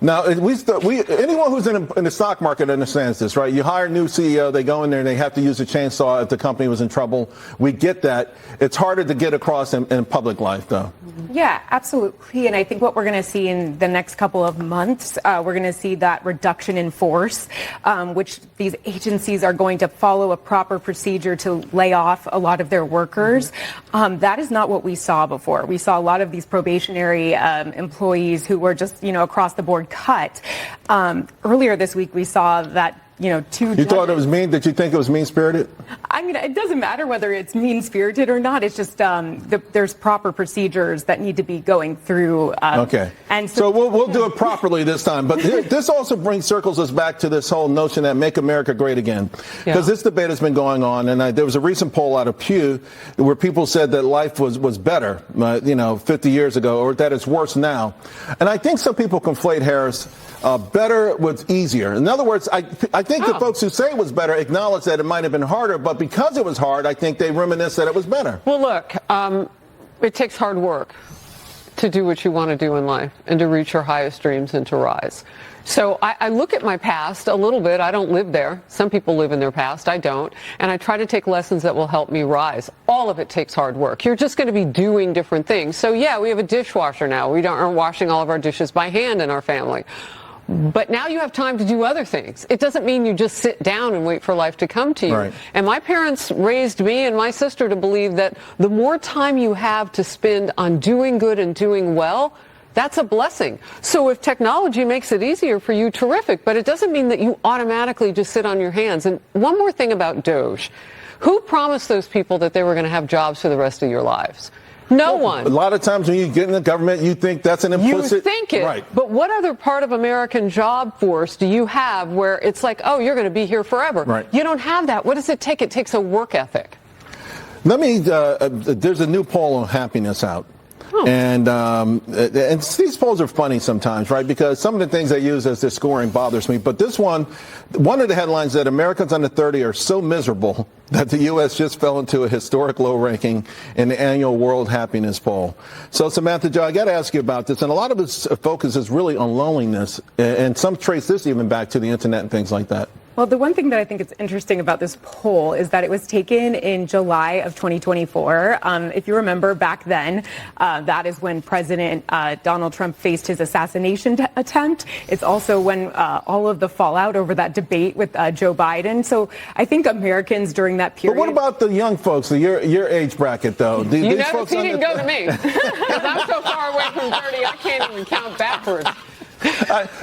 Now, anyone who's in the stock market understands this, right? You hire a new CEO, they go in there and they have to use a chainsaw if the company was in trouble. We get that. It's harder to get across in public life, though. Yeah, absolutely. And I think what we're going to see in the next couple of months, we're going to see that reduction in force, which these agencies are going to follow a proper procedure to lay off a lot of their workers. That is not what we saw before. We saw a lot of these probationary employees who were just, across the board cut. Earlier this week, we saw that, two judges. You thought it was mean? Did you think it was mean-spirited? I mean, it doesn't matter whether it's mean-spirited or not. It's just there's proper procedures that need to be going through. Okay. And so we'll do it properly this time. But this also circles us back to this whole notion that make America great again. Because this debate has been going on. And there was a recent poll out of Pew where people said that life was better, 50 years ago, or that it's worse now. And I think some people conflate hairs. Better was easier. In other words, I think the folks who say it was better acknowledge that it might have been harder, but because it was hard, I think they reminisce that it was better. Well, look, it takes hard work to do what you want to do in life and to reach your highest dreams and to rise. So I look at my past a little bit. I don't live there. Some people live in their past. I don't. And I try to take lessons that will help me rise. All of it takes hard work. You're just going to be doing different things. So, yeah, we have a dishwasher now. We aren't washing all of our dishes by hand in our family. But now you have time to do other things. It doesn't mean you just sit down and wait for life to come to you. Right. And my parents raised me and my sister to believe that the more time you have to spend on doing good and doing well, that's a blessing. So if technology makes it easier for you, terrific. But it doesn't mean that you automatically just sit on your hands. And one more thing about Doge. Who promised those people that they were going to have jobs for the rest of your lives? No one. A lot of times when you get in the government, you think that's an implicit. You think it. Right. But what other part of American job force do you have where it's like, oh, you're going to be here forever? Right. You don't have that. What does it take? It takes a work ethic. There's a new poll on happiness out. Oh. And these polls are funny sometimes, right? Because some of the things they use as their scoring bothers me. But this one of the headlines that Americans under 30 are so miserable that the U.S. just fell into a historic low ranking in the annual World Happiness Poll. So, Samantha-Jo, I got to ask you about this. And a lot of its focus is really on loneliness. And some trace this even back to the Internet and things like that. Well, the one thing that I think is interesting about this poll is that it was taken in July of 2024. If you remember back then, that is when President Donald Trump faced his assassination attempt. It's also when all of the fallout over that debate with Joe Biden. So I think Americans during that period. But what about the young folks, your age bracket, though? You notice he didn't go to me because I'm so far away from 30, I can't even count backwards.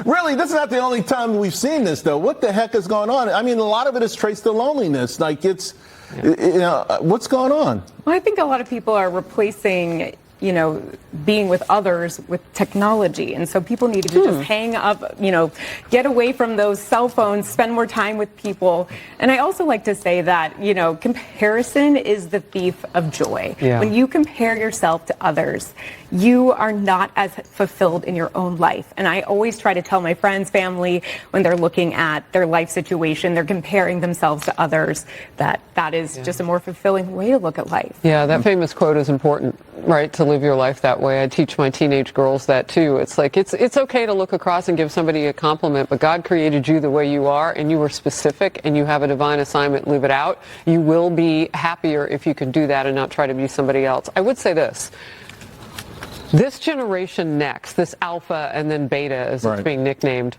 Really, this is not the only time we've seen this, though. What the heck is going on? I mean, a lot of it is traced to loneliness. Like, what's going on? Well, I think a lot of people are replacing, being with others with technology. And so people need to just hang up, get away from those cell phones, spend more time with people. And I also like to say that, comparison is the thief of joy. Yeah. When you compare yourself to others, you are not as fulfilled in your own life. And I always try to tell my friends, family, when they're looking at their life situation, they're comparing themselves to others, that is just a more fulfilling way to look at life. Yeah, that famous quote is important, right, to live your life that way. I teach my teenage girls that, too. It's like, it's okay to look across and give somebody a compliment, but God created you the way you are, and you were specific, and you have a divine assignment. Live it out. You will be happier if you can do that and not try to be somebody else. I would say this. This generation next, this alpha and then beta, as it's being nicknamed,